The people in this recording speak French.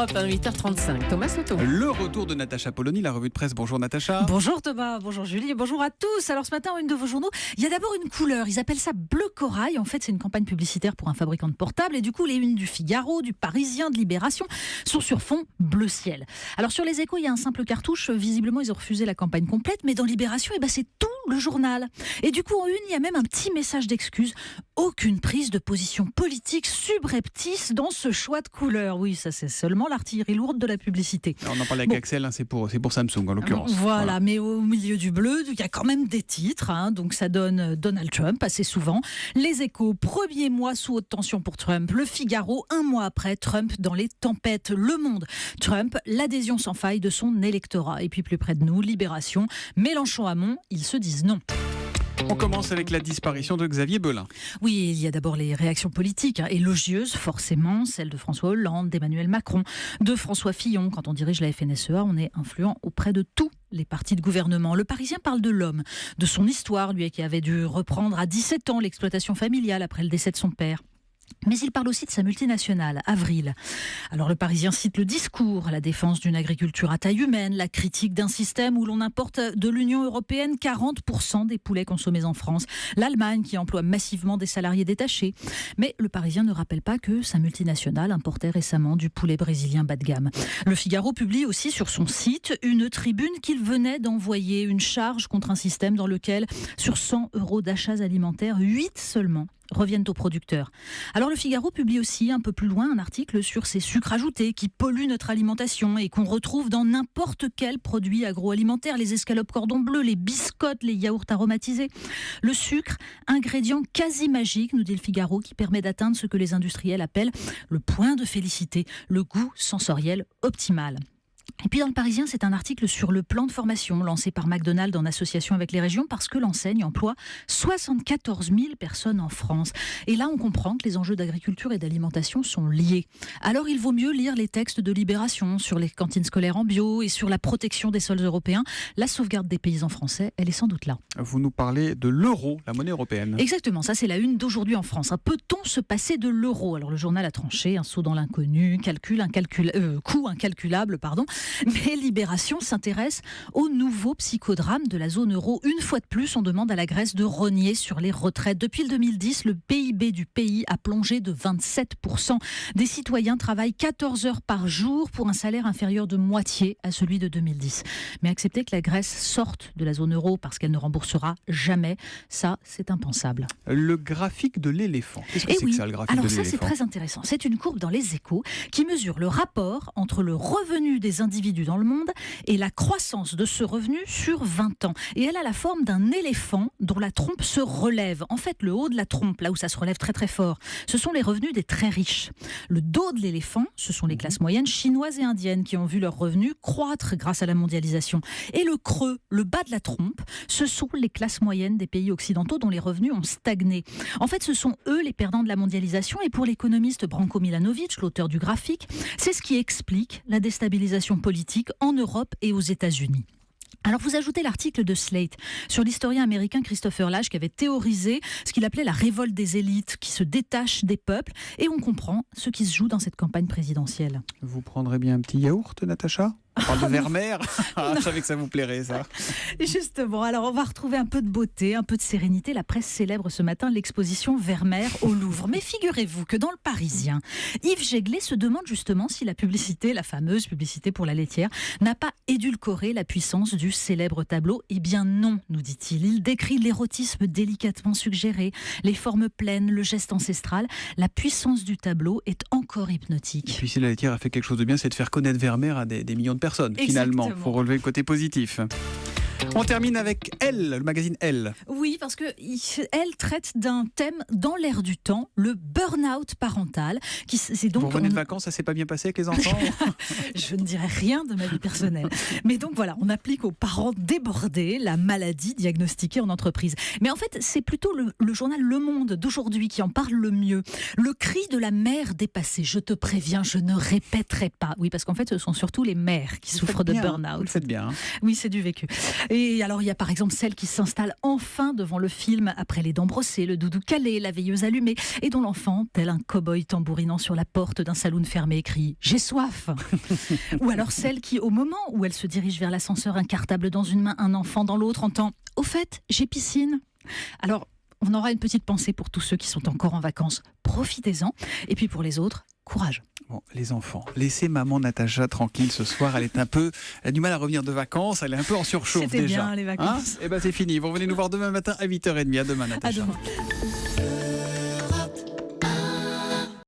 Europe 1, 8h35. Thomas Soto. Le retour de Natacha Polony, la revue de presse. Bonjour Natacha. Bonjour Thomas, bonjour Julie et bonjour à tous. Alors ce matin, une de vos journaux, il y a d'abord une couleur. Ils appellent ça bleu corail. En fait, c'est une campagne publicitaire pour un fabricant de portables. Et du coup, les unes du Figaro, du Parisien, de Libération sont sur fond bleu ciel. Alors sur les Échos, il y a un simple cartouche. Visiblement, ils ont refusé la campagne complète. Mais dans Libération, c'est tout le journal. Et du coup, en une, il y a même un petit message d'excuse. Aucune prise de position politique subreptice dans ce choix de couleur. Oui, ça c'est seulement l'artillerie lourde de la publicité. Alors, on en parlait avec Axel, c'est pour Samsung en l'occurrence. Voilà, mais au milieu du bleu, il y a quand même des titres. Donc ça donne Donald Trump assez souvent. Les Échos, premier mois sous haute tension pour Trump. Le Figaro, un mois après, Trump dans les tempêtes. Le Monde, Trump, l'adhésion sans faille de son électorat. Et puis plus près de nous, Libération, Mélenchon-Hamon, ils se disent non. On commence avec la disparition de Xavier Belin. Oui, il y a d'abord les réactions politiques, élogieuses forcément, celles de François Hollande, d'Emmanuel Macron, de François Fillon. Quand on dirige la FNSEA, on est influent auprès de tous les partis de gouvernement. Le Parisien parle de l'homme, de son histoire, lui qui avait dû reprendre à 17 ans l'exploitation familiale après le décès de son père. Mais il parle aussi de sa multinationale, Avril. Alors le Parisien cite le discours, la défense d'une agriculture à taille humaine, la critique d'un système où l'on importe de l'Union européenne 40% des poulets consommés en France, l'Allemagne qui emploie massivement des salariés détachés. Mais le Parisien ne rappelle pas que sa multinationale importait récemment du poulet brésilien bas de gamme. Le Figaro publie aussi sur son site une tribune qu'il venait d'envoyer, une charge contre un système dans lequel, sur 100 € d'achats alimentaires, 8 seulement reviennent aux producteurs. Alors le Figaro publie aussi un peu plus loin un article sur ces sucres ajoutés qui polluent notre alimentation et qu'on retrouve dans n'importe quel produit agroalimentaire, les escalopes cordon bleu, les biscottes, les yaourts aromatisés. Le sucre, ingrédient quasi magique, nous dit le Figaro, qui permet d'atteindre ce que les industriels appellent le point de félicité, le goût sensoriel optimal. Et puis dans le Parisien, c'est un article sur le plan de formation lancé par McDonald's en association avec les régions parce que l'enseigne emploie 74 000 personnes en France. Et là, on comprend que les enjeux d'agriculture et d'alimentation sont liés. Alors il vaut mieux lire les textes de Libération sur les cantines scolaires en bio et sur la protection des sols européens. La sauvegarde des paysans français, elle est sans doute là. Vous nous parlez de l'euro, la monnaie européenne. Exactement, ça c'est la une d'aujourd'hui en France. Peut-on se passer de l'euro ? Alors le journal a tranché, un saut dans l'inconnu, coût incalculable, pardon. Mais Libération s'intéresse au nouveau psychodrame de la zone euro. Une fois de plus, on demande à la Grèce de rogner sur les retraites. Depuis le 2010, le PIB du pays a plongé de 27%. Des citoyens travaillent 14 heures par jour pour un salaire inférieur de moitié à celui de 2010. Mais accepter que la Grèce sorte de la zone euro parce qu'elle ne remboursera jamais, ça, c'est impensable. Le graphique de l'éléphant. Qu'est-ce que c'est que ça, le graphique de l'éléphant ? Alors ça, c'est très intéressant. C'est une courbe dans les Échos qui mesure le rapport entre le revenu des individus dans le monde et la croissance de ce revenu sur 20 ans. Et elle a la forme d'un éléphant dont la trompe se relève. En fait, le haut de la trompe, là où ça se relève très très fort, ce sont les revenus des très riches. Le dos de l'éléphant, ce sont les classes moyennes chinoises et indiennes qui ont vu leurs revenus croître grâce à la mondialisation. Et le creux, le bas de la trompe, ce sont les classes moyennes des pays occidentaux dont les revenus ont stagné. En fait, ce sont eux les perdants de la mondialisation et pour l'économiste Branko Milanovic, l'auteur du graphique, c'est ce qui explique la déstabilisation politique en Europe et aux États-Unis. Alors vous ajoutez l'article de Slate sur l'historien américain Christopher Lasch qui avait théorisé ce qu'il appelait la révolte des élites qui se détachent des peuples et on comprend ce qui se joue dans cette campagne présidentielle. Vous prendrez bien un petit yaourt, Natacha ? On parle de Vermeer. Je savais que ça vous plairait, ça. Justement, alors on va retrouver un peu de beauté, un peu de sérénité. La presse célèbre ce matin l'exposition Vermeer au Louvre. Mais figurez-vous que dans le Parisien, Yves Jéglé se demande justement si la publicité, la fameuse publicité pour la laitière, n'a pas édulcoré la puissance du célèbre tableau. Eh bien non, nous dit-il. Il décrit l'érotisme délicatement suggéré, les formes pleines, le geste ancestral. La puissance du tableau est encore hypnotique. Et puis si la laitière a fait quelque chose de bien, c'est de faire connaître Vermeer à des millions de personnes, finalement. Il faut relever le côté positif. On termine avec Elle, le magazine Elle. Oui, parce que Elle traite d'un thème dans l'air du temps, le burn-out parental. C'est donc, vous revenez de vacances, ça s'est pas bien passé avec les enfants ? Je ne dirais rien de ma vie personnelle. Mais donc voilà, on applique aux parents débordés la maladie diagnostiquée en entreprise. Mais en fait, c'est plutôt le journal Le Monde d'aujourd'hui qui en parle le mieux. Le cri de la mère dépassée. Je te préviens, je ne répéterai pas. Oui, parce qu'en fait, ce sont surtout les mères qui souffrent de burn-out. Vous le faites bien. Oui, c'est du vécu. Et alors, il y a par exemple celle qui s'installe enfin devant le film après les dents brossées, le doudou calé, la veilleuse allumée, et dont l'enfant, tel un cow-boy tambourinant sur la porte d'un saloon fermé, crie « J'ai soif !» Ou alors celle qui, au moment où elle se dirige vers l'ascenseur, un cartable dans une main, un enfant dans l'autre, entend « Au fait, j'ai piscine !» Alors, on aura une petite pensée pour tous ceux qui sont encore en vacances. Profitez-en. Et puis pour les autres, courage. Bon, les enfants, laissez maman Natacha tranquille ce soir. Elle a du mal à revenir de vacances. Elle est un peu en surchauffe déjà. C'était bien les vacances. Et ben c'est fini. Vous revenez nous voir demain matin à 8h30. À demain, Natacha. À demain.